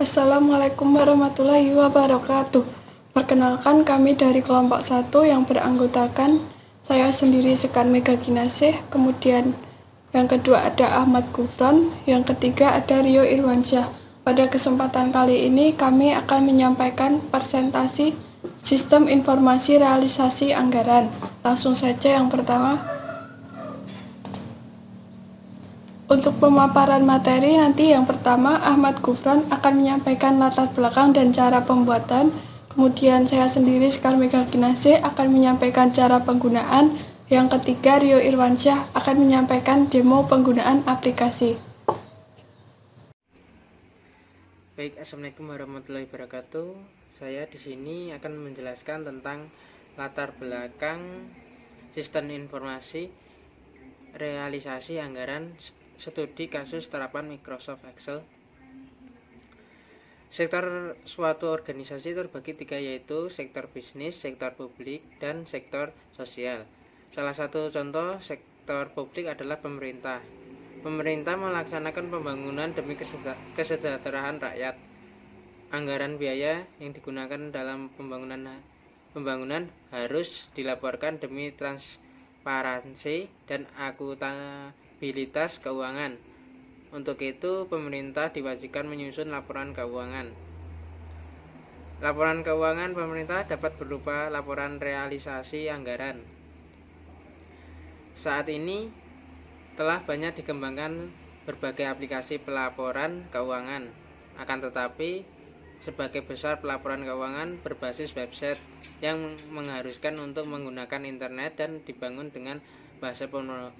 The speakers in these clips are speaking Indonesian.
Assalamualaikum warahmatullahi wabarakatuh. Perkenalkan, kami dari kelompok 1 yang beranggotakan saya sendiri Sekar Mega Kinasih, kemudian yang kedua ada Ahmad Gufron, yang ketiga ada Rio Irwansyah. Pada kesempatan kali ini kami akan menyampaikan presentasi Sistem Informasi Realisasi Anggaran. Langsung saja yang pertama. Untuk pemaparan materi nanti yang pertama Ahmad Gufron akan menyampaikan latar belakang dan cara pembuatan. Kemudian saya sendiri Sekar Mega Kinasih akan menyampaikan cara penggunaan. Yang ketiga Rio Irwansyah akan menyampaikan demo penggunaan aplikasi. Baik, assalamualaikum warahmatullahi wabarakatuh. Saya di sini akan menjelaskan tentang latar belakang sistem informasi realisasi anggaran studi kasus terapan Microsoft Excel. Sektor suatu organisasi terbagi 3, yaitu sektor bisnis, sektor publik, dan sektor sosial. Salah satu contoh sektor publik adalah pemerintah. Pemerintah melaksanakan pembangunan demi kesejahteraan rakyat. Anggaran biaya yang digunakan dalam pembangunan harus dilaporkan demi transparansi dan akuntabilitas keuangan. Untuk itu, pemerintah diwajibkan menyusun laporan keuangan. Laporan keuangan pemerintah dapat berupa laporan realisasi anggaran. Saat ini telah banyak dikembangkan berbagai aplikasi pelaporan keuangan. Akan tetapi, sebagai besar pelaporan keuangan berbasis website yang mengharuskan untuk menggunakan internet dan dibangun dengan bahasa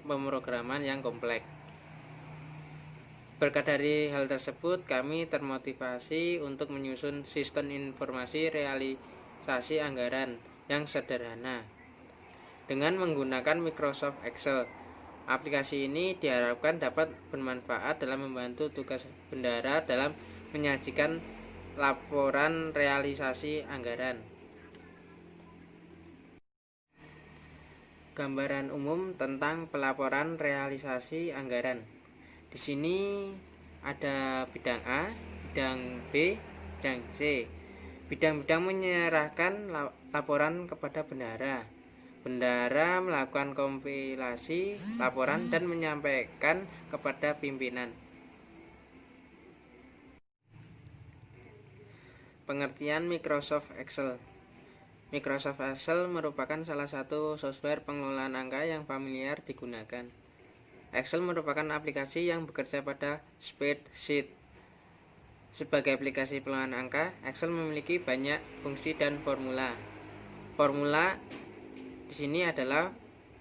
pemrograman yang kompleks. Berkat dari hal tersebut, kami termotivasi untuk menyusun sistem informasi realisasi anggaran yang sederhana dengan menggunakan Microsoft Excel. Aplikasi ini diharapkan dapat bermanfaat dalam membantu tugas bendahara dalam menyajikan laporan realisasi anggaran. Gambaran umum tentang pelaporan realisasi anggaran. Di sini ada bidang A, bidang B, bidang C. Bidang-bidang menyerahkan laporan kepada bendahara. Bendahara melakukan kompilasi laporan dan menyampaikan kepada pimpinan. Pengertian Microsoft Excel. Microsoft Excel merupakan salah satu software pengelolaan angka yang familiar digunakan. Excel merupakan aplikasi yang bekerja pada spreadsheet. Sebagai aplikasi pengelolaan angka, Excel memiliki banyak fungsi dan formula. Formula di sini adalah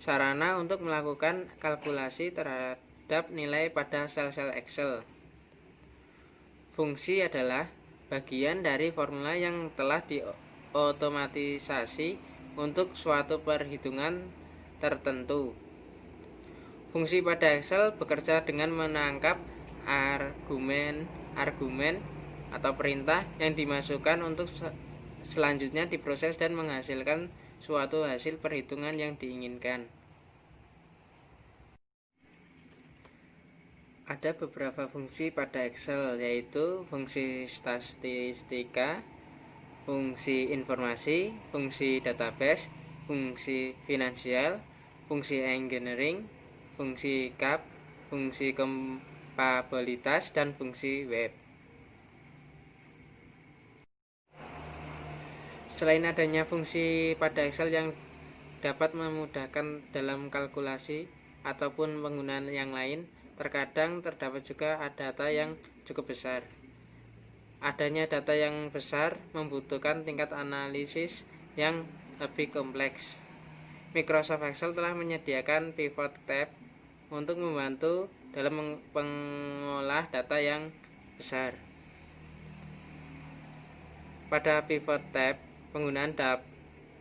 sarana untuk melakukan kalkulasi terhadap nilai pada sel-sel Excel. Fungsi adalah bagian dari formula yang telah diotomatisasi untuk suatu perhitungan tertentu. Fungsi pada Excel bekerja dengan menangkap argumen atau perintah yang dimasukkan untuk selanjutnya diproses dan menghasilkan suatu hasil perhitungan yang diinginkan. Ada beberapa fungsi pada Excel, yaitu fungsi statistika, fungsi informasi, fungsi database, fungsi finansial, fungsi engineering, fungsi CAP, fungsi kapabilitas, dan fungsi web. Selain adanya fungsi pada Excel yang dapat memudahkan dalam kalkulasi ataupun penggunaan yang lain, terkadang terdapat juga data yang cukup besar. Adanya data yang besar membutuhkan tingkat analisis yang lebih kompleks. Microsoft Excel telah menyediakan pivot tab untuk membantu dalam mengolah data yang besar. Pada pivot tab, penggunaan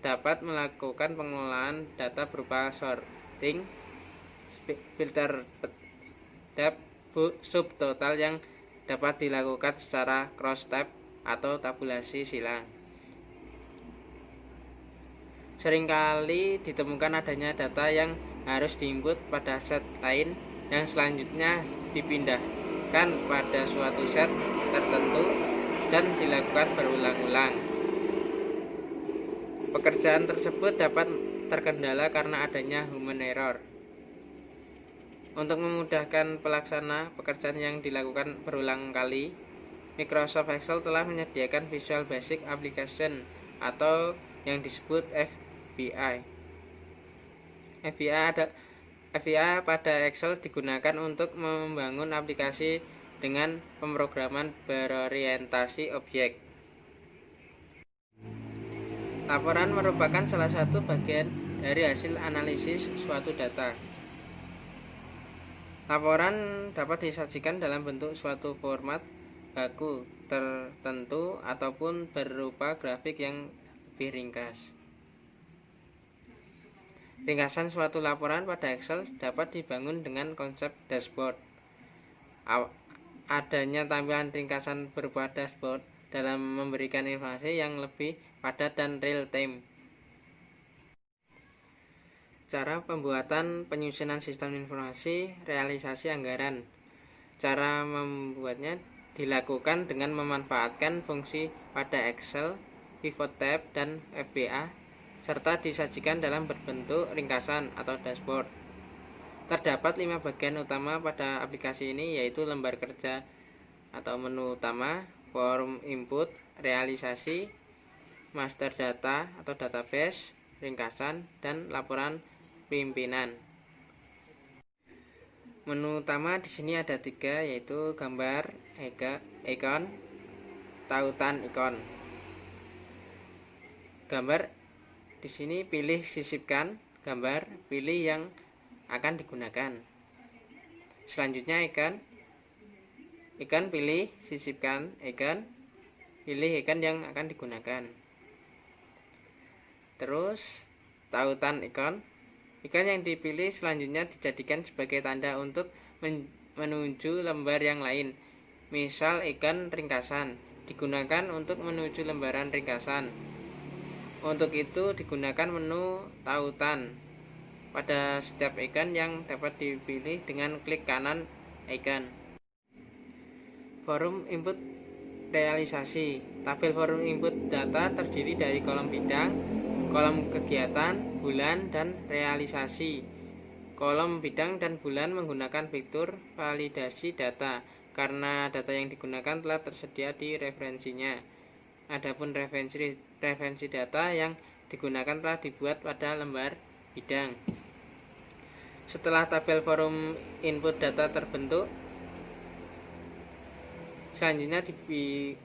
dapat melakukan pengelolaan data berupa sorting, filter tab, subtotal yang dapat dilakukan secara cross tab atau tabulasi silang. Seringkali ditemukan adanya data yang harus diinput pada set lain yang selanjutnya dipindahkan pada suatu set tertentu dan dilakukan berulang-ulang. Pekerjaan tersebut dapat terkendala karena adanya human error. Untuk memudahkan pelaksana pekerjaan yang dilakukan berulang kali, Microsoft Excel telah menyediakan Visual Basic Application atau yang disebut VBA. VBA pada Excel digunakan untuk membangun aplikasi dengan pemrograman berorientasi objek. Laporan merupakan salah satu bagian dari hasil analisis suatu data. Laporan dapat disajikan dalam bentuk suatu format baku tertentu ataupun berupa grafik yang lebih ringkas. Ringkasan suatu laporan pada Excel dapat dibangun dengan konsep dashboard. Adanya tampilan ringkasan berupa dashboard dalam memberikan informasi yang lebih padat dan real time. Cara pembuatan penyusunan sistem informasi realisasi anggaran. Cara membuatnya dilakukan dengan memanfaatkan fungsi pada Excel, pivot tab, dan VBA, serta disajikan dalam berbentuk ringkasan atau dashboard. Terdapat 5 bagian utama pada aplikasi ini, yaitu lembar kerja atau menu utama, form input, realisasi, master data atau database, ringkasan, dan laporan pimpinan. Menu utama di sini ada 3, yaitu gambar, ikon, tautan ikon. Gambar di sini pilih sisipkan gambar, pilih yang akan digunakan. Selanjutnya ikon pilih sisipkan ikon, pilih ikon yang akan digunakan. Terus tautan ikon yang dipilih selanjutnya dijadikan sebagai tanda untuk menuju lembar yang lain. Misal ikon ringkasan digunakan untuk menuju lembaran ringkasan. Untuk itu digunakan menu tautan pada setiap ikon yang dapat dipilih dengan klik kanan ikon. Forum input realisasi. Tabel forum input data terdiri dari kolom bidang, kolom kegiatan, bulan, dan realisasi. Kolom bidang dan bulan menggunakan fitur validasi data karena data yang digunakan telah tersedia di referensinya. Adapun referensi data yang digunakan telah dibuat pada lembar bidang. Setelah tabel forum input data terbentuk, selanjutnya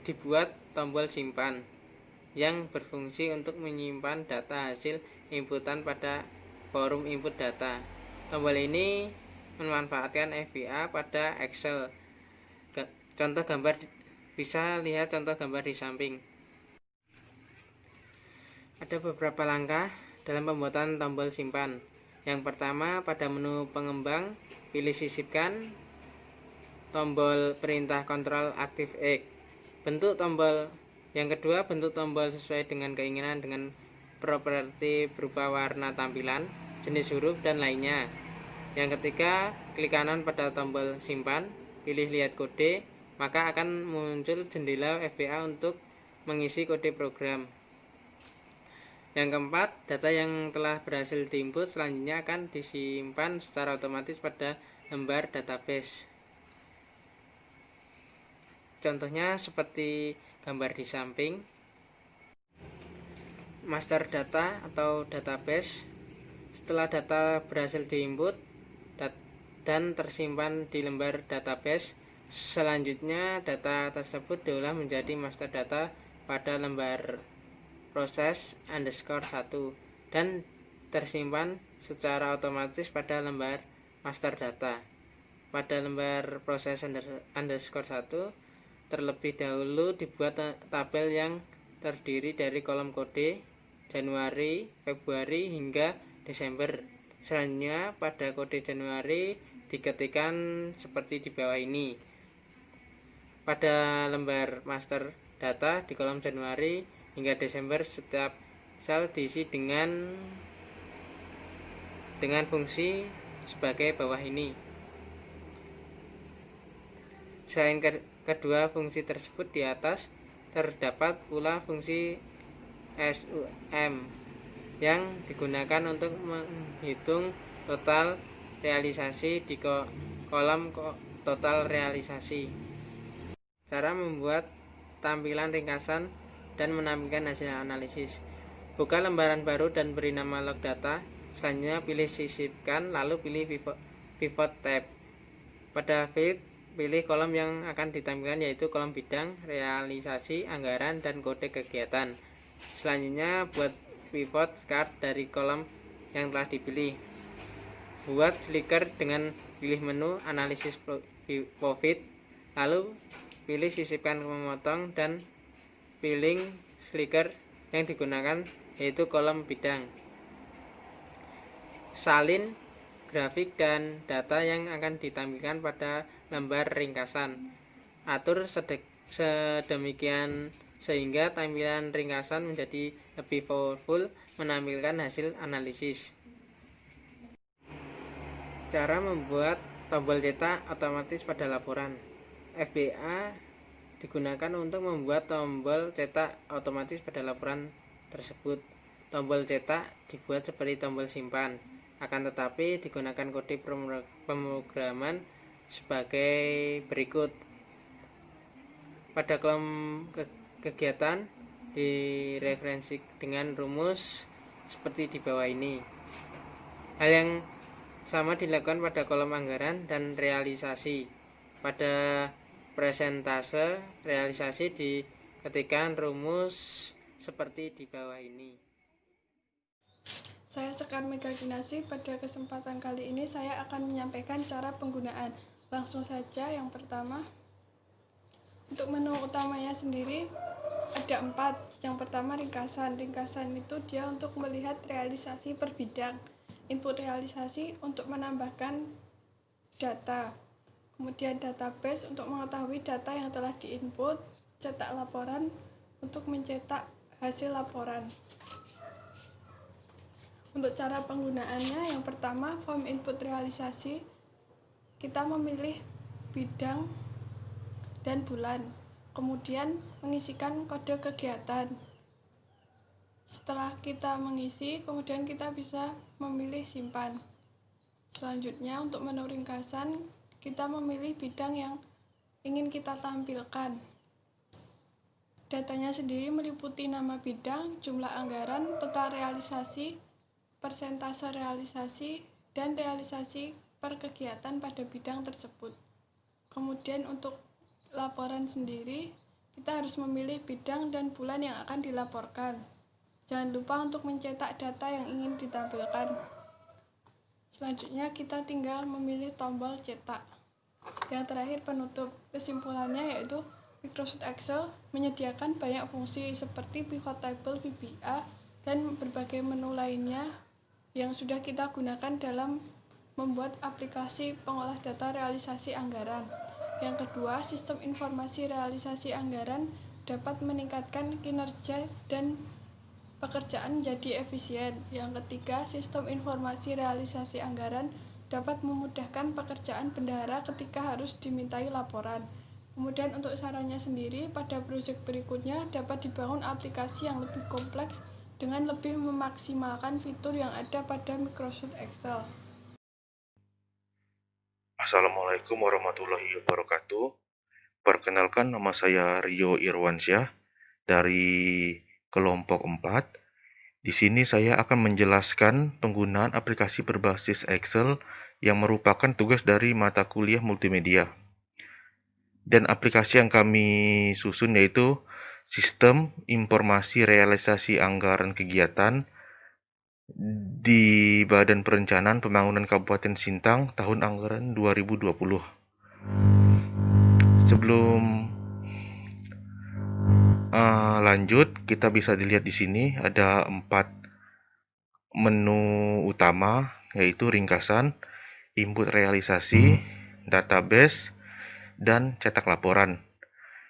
dibuat tombol simpan yang berfungsi untuk menyimpan data hasil inputan pada forum input data. Tombol ini memanfaatkan VBA pada Excel. Contoh gambar, bisa lihat contoh gambar di samping. Ada beberapa langkah dalam pembuatan tombol simpan. Yang pertama, pada menu pengembang, pilih sisipkan, tombol perintah kontrol aktif X. Bentuk tombol. Yang kedua, bentuk tombol sesuai dengan keinginan dengan properti berupa warna tampilan, jenis huruf, dan lainnya. Yang ketiga, klik kanan pada tombol simpan, pilih lihat kode, maka akan muncul jendela VBA untuk mengisi kode program. Yang keempat, data yang telah berhasil diinput selanjutnya akan disimpan secara otomatis pada lembar database. Contohnya seperti gambar di samping. Master data atau database. Setelah data berhasil diinput dan tersimpan di lembar database, selanjutnya data tersebut diolah menjadi master data pada lembar proses _1 dan tersimpan secara otomatis pada lembar master data. Pada lembar proses _1 terlebih dahulu dibuat tabel yang terdiri dari kolom kode Januari, Februari, hingga Desember. Selanjutnya pada kode Januari diketikkan seperti di bawah ini. Pada lembar master data di kolom Januari hingga Desember, setiap sel diisi dengan fungsi sebagai bawah ini. Selain kedua fungsi tersebut di atas, terdapat pula fungsi SUM yang digunakan untuk menghitung total realisasi di kolom total realisasi. Cara membuat tampilan ringkasan dan menampilkan hasil analisis. Buka lembaran baru dan beri nama log data. Selanjutnya pilih sisipkan, lalu pilih pivot tab. Pada field, pilih kolom yang akan ditampilkan, yaitu kolom bidang, realisasi, anggaran, dan kode kegiatan. Selanjutnya buat pivot chart dari kolom yang telah dipilih. Buat slicer dengan pilih menu analisis profit, lalu pilih sisipkan memotong dan pilih slicer yang digunakan, yaitu kolom bidang. Salin grafik dan data yang akan ditampilkan pada lembar ringkasan. Atur sedemikian sehingga tampilan ringkasan menjadi lebih powerful menampilkan hasil analisis. Cara membuat tombol cetak otomatis pada laporan. FBA digunakan untuk membuat tombol cetak otomatis pada laporan tersebut. Tombol cetak dibuat seperti tombol simpan, akan tetapi digunakan kode pemrograman sebagai berikut. Pada kolom kegiatan direferensi dengan rumus seperti di bawah ini. Hal yang sama dilakukan pada kolom anggaran dan realisasi. Pada presentase realisasi diketikkan rumus seperti di bawah ini. Saya Sekar Megakinasi. Pada kesempatan kali ini saya akan menyampaikan cara penggunaan. Langsung saja, yang pertama, untuk menu utamanya sendiri ada 4. Yang pertama ringkasan. Ringkasan itu dia untuk melihat realisasi per bidang. Input realisasi untuk menambahkan data. Kemudian database untuk mengetahui data yang telah diinput. Cetak laporan untuk mencetak hasil laporan. Untuk cara penggunaannya, yang pertama form input realisasi, kita memilih bidang dan bulan, kemudian mengisikan kode kegiatan. Setelah kita mengisi, kemudian kita bisa memilih simpan. Selanjutnya untuk menu ringkasan, kita memilih bidang yang ingin kita tampilkan. Datanya sendiri meliputi nama bidang, jumlah anggaran, total realisasi, persentase realisasi, dan realisasi per kegiatan pada bidang tersebut. Kemudian untuk laporan sendiri, kita harus memilih bidang dan bulan yang akan dilaporkan. Jangan lupa untuk mencetak data yang ingin ditampilkan. Selanjutnya kita tinggal memilih tombol cetak. Yang terakhir penutup. Kesimpulannya yaitu Microsoft Excel menyediakan banyak fungsi seperti pivot table, VBA, dan berbagai menu lainnya yang sudah kita gunakan dalam membuat aplikasi pengolah data realisasi anggaran. Yang kedua, sistem informasi realisasi anggaran dapat meningkatkan kinerja dan pekerjaan menjadi efisien. Yang ketiga, sistem informasi realisasi anggaran dapat memudahkan pekerjaan bendahara ketika harus dimintai laporan. Kemudian untuk sarannya sendiri, pada proyek berikutnya dapat dibangun aplikasi yang lebih kompleks dengan lebih memaksimalkan fitur yang ada pada Microsoft Excel. Assalamualaikum warahmatullahi wabarakatuh. Perkenalkan, nama saya Rio Irwansyah dari kelompok 4. Di sini saya akan menjelaskan penggunaan aplikasi berbasis Excel yang merupakan tugas dari mata kuliah multimedia. Dan aplikasi yang kami susun yaitu Sistem Informasi Realisasi Anggaran Kegiatan di Badan Perencanaan Pembangunan Kabupaten Sintang tahun anggaran 2020. Sebelum lanjut, kita bisa dilihat di sini ada 4 menu utama, yaitu ringkasan, input realisasi, database, dan cetak laporan.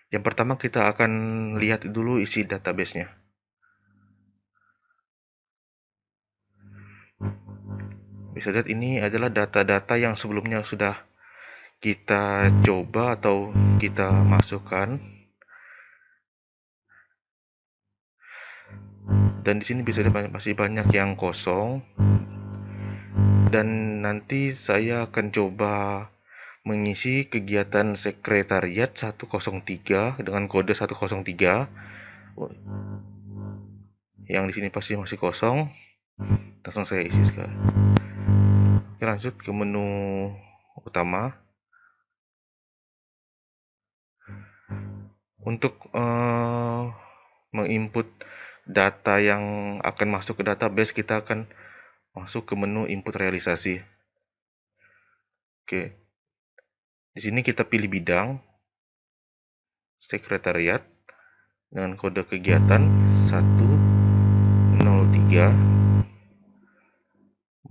Yang pertama kita akan lihat dulu isi database-nya. Bisa lihat ini adalah data-data yang sebelumnya sudah kita coba atau kita masukkan. dan di sini masih banyak yang kosong. Dan nanti saya akan coba mengisi kegiatan sekretariat 103 dengan kode 103. Yang di sini pasti masih kosong. Langsung saya isi sekarang. Oke, lanjut ke menu utama. Untuk menginput data yang akan masuk ke database, kita akan masuk ke menu input realisasi. Oke. Di sini kita pilih bidang sekretariat dengan kode kegiatan 103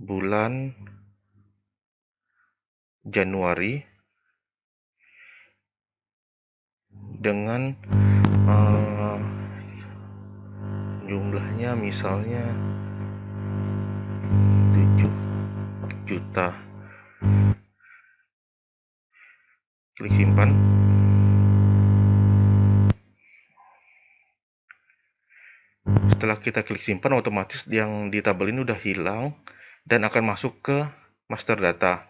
bulan Januari dengan jumlahnya misalnya 7 juta. Klik simpan. Setelah kita klik simpan, otomatis yang di tabel ini udah hilang dan akan masuk ke master data.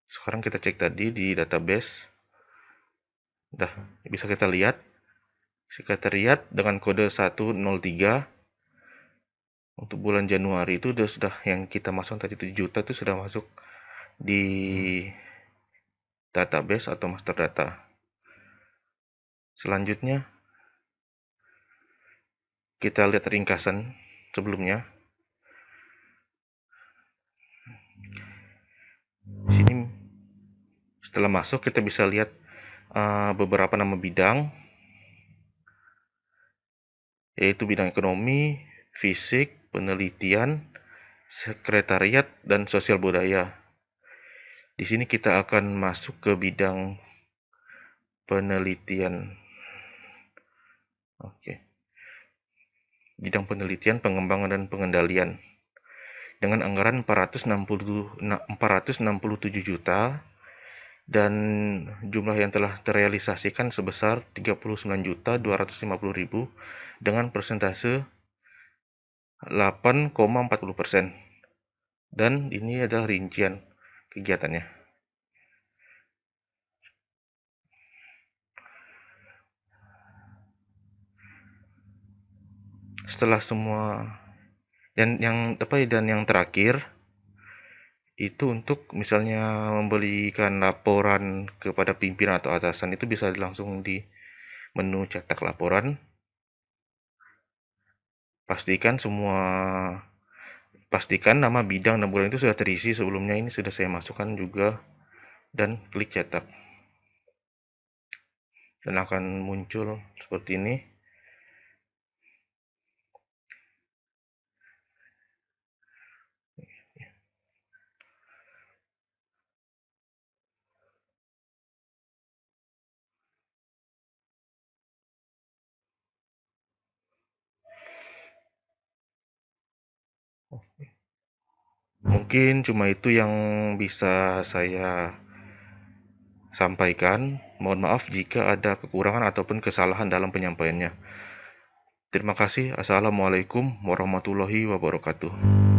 Sekarang kita cek tadi di database. Udah bisa kita lihat sekretariat dengan kode 103 untuk bulan Januari itu sudah yang kita masuk tadi 7 juta itu sudah masuk di database atau master data. Selanjutnya kita lihat ringkasan sebelumnya. Di sini setelah masuk kita bisa lihat beberapa nama bidang, yaitu bidang ekonomi, fisik, penelitian, sekretariat, dan sosial budaya. Di sini kita akan masuk ke bidang penelitian. Oke. Bidang penelitian, pengembangan, dan pengendalian. Dengan anggaran 467 juta dan jumlah yang telah terrealisasikan sebesar 39.250.000 dengan persentase 8,40%. Dan ini adalah rincian kegiatannya. Setelah semua dan yang terakhir itu untuk misalnya memberikan laporan kepada pimpinan atau atasan, itu bisa langsung di menu cetak laporan. Pastikan nama bidang dan bulan itu sudah terisi sebelumnya, ini sudah saya masukkan juga, dan klik cetak. Dan akan muncul seperti ini. Mungkin cuma itu yang bisa saya sampaikan. Mohon maaf jika ada kekurangan ataupun kesalahan dalam penyampaiannya. Terima kasih. Assalamualaikum warahmatullahi wabarakatuh.